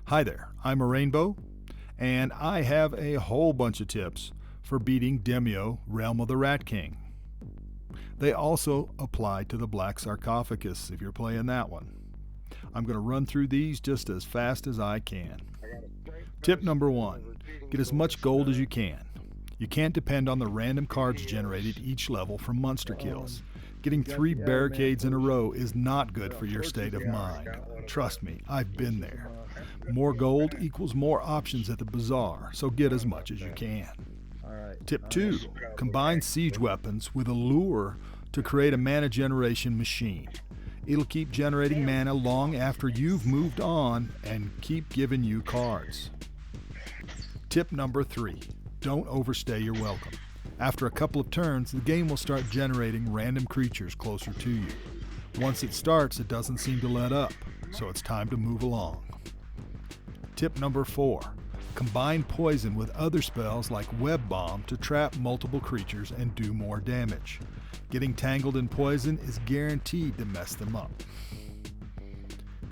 Hi there, I'm a Rainbow, and I have a whole bunch of tips for beating Demeo, Realm of the Rat King. They also apply to the Black Sarcophagus if you're playing that one. I'm going to run through these just as fast as I can. Tip number 1, get as much gold as you can. You can't depend on the random cards generated each level from monster kills. Getting 3 barricades in a row is not good for your state of mind. Trust me, I've been there. More gold equals more options at the bazaar, so get as much as you can. Tip 2, combine siege weapons with a lure to create a mana generation machine. It'll keep generating mana long after you've moved on and keep giving you cards. Tip number 3, don't overstay your welcome. After a couple of turns, the game will start generating random creatures closer to you. Once it starts, it doesn't seem to let up, so it's time to move along. Tip number 4, combine poison with other spells like Web Bomb to trap multiple creatures and do more damage. Getting tangled in poison is guaranteed to mess them up.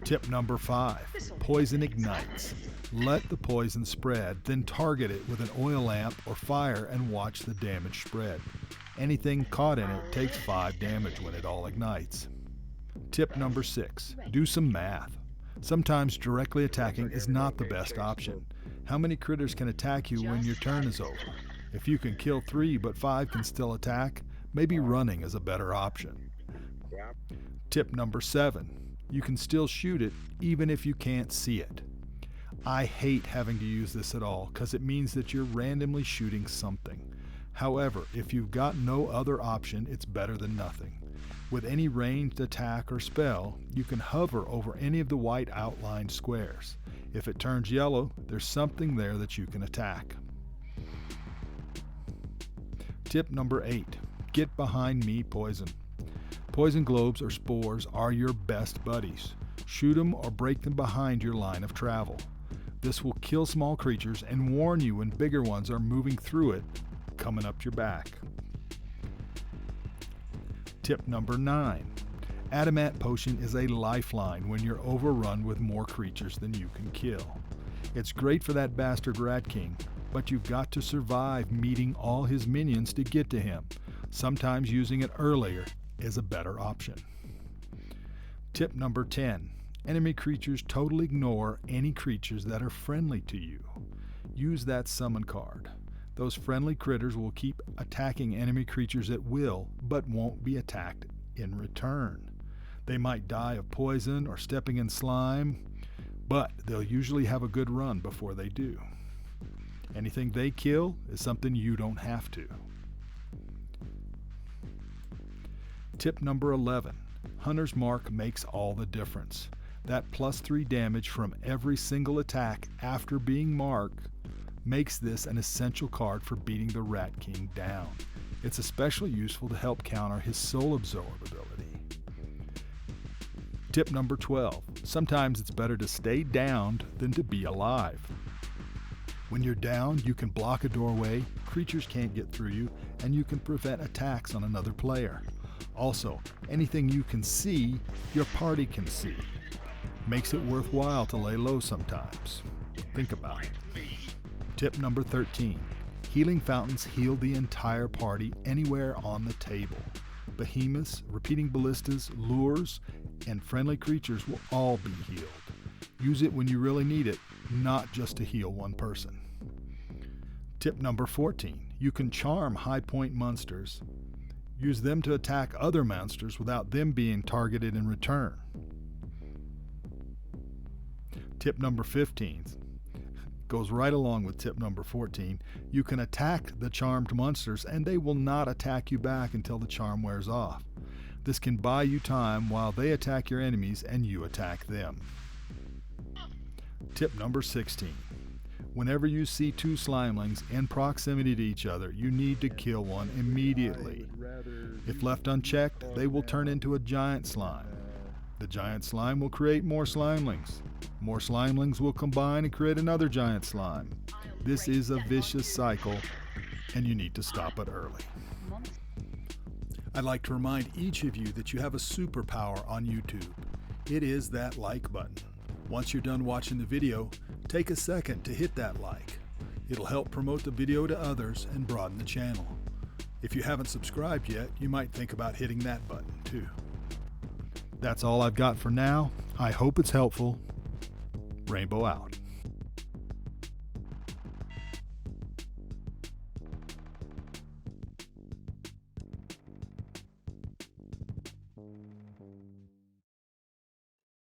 Tip number 5, poison ignites. Let the poison spread, then target it with an oil lamp or fire and watch the damage spread. Anything caught in it takes 5 damage when it all ignites. Tip number 6, do some math. Sometimes directly attacking is not the best option. How many critters can attack you when your turn is over? If you can kill 3 but 5 can still attack, maybe running is a better option. Tip number 7, you can still shoot it even if you can't see it. I hate having to use this at all because it means that you're randomly shooting something. However, if you've got no other option, it's better than nothing. With any ranged attack or spell, you can hover over any of the white outlined squares. If it turns yellow, there's something there that you can attack. Tip number 8, get behind me poison. Poison globes or spores are your best buddies. Shoot them or break them behind your line of travel. This will kill small creatures and warn you when bigger ones are moving through it, coming up your back. Tip number 9, Adamant potion is a lifeline when you're overrun with more creatures than you can kill. It's great for that bastard Rat King, but you've got to survive meeting all his minions to get to him. Sometimes using it earlier is a better option. Tip number 10, enemy creatures totally ignore any creatures that are friendly to you. Use that summon card. Those friendly critters will keep attacking enemy creatures at will, but won't be attacked in return. They might die of poison or stepping in slime, but they'll usually have a good run before they do. Anything they kill is something you don't have to. Tip number 11, Hunter's Mark makes all the difference. That +3 damage from every single attack after being marked makes this an essential card for beating the Rat King down. It's especially useful to help counter his soul absorb ability. Tip number 12, sometimes it's better to stay downed than to be alive. When you're down, you can block a doorway, creatures can't get through you, and you can prevent attacks on another player. Also, anything you can see, your party can see. Makes it worthwhile to lay low sometimes. Think about it. Tip number 13, healing fountains heal the entire party anywhere on the table. Behemoths, repeating ballistas, lures, and friendly creatures will all be healed. Use it when you really need it, not just to heal one person. Tip number 14, you can charm high point monsters. Use them to attack other monsters without them being targeted in return. Tip number 15 goes right along with tip number 14. You can attack the charmed monsters and they will not attack you back until the charm wears off. This can buy you time while they attack your enemies and you attack them. Tip number 16. Whenever you see 2 slimelings in proximity to each other, you need to kill one immediately. If left unchecked, they will turn into a giant slime. The giant slime will create more slimelings. More slimelings will combine and create another giant slime. This is a vicious cycle, and you need to stop it early. I'd like to remind each of you that you have a superpower on YouTube. It is that like button. Once you're done watching the video, take a second to hit that like. It'll help promote the video to others and broaden the channel. If you haven't subscribed yet, you might think about hitting that button too. That's all I've got for now. I hope it's helpful. Rainbow out.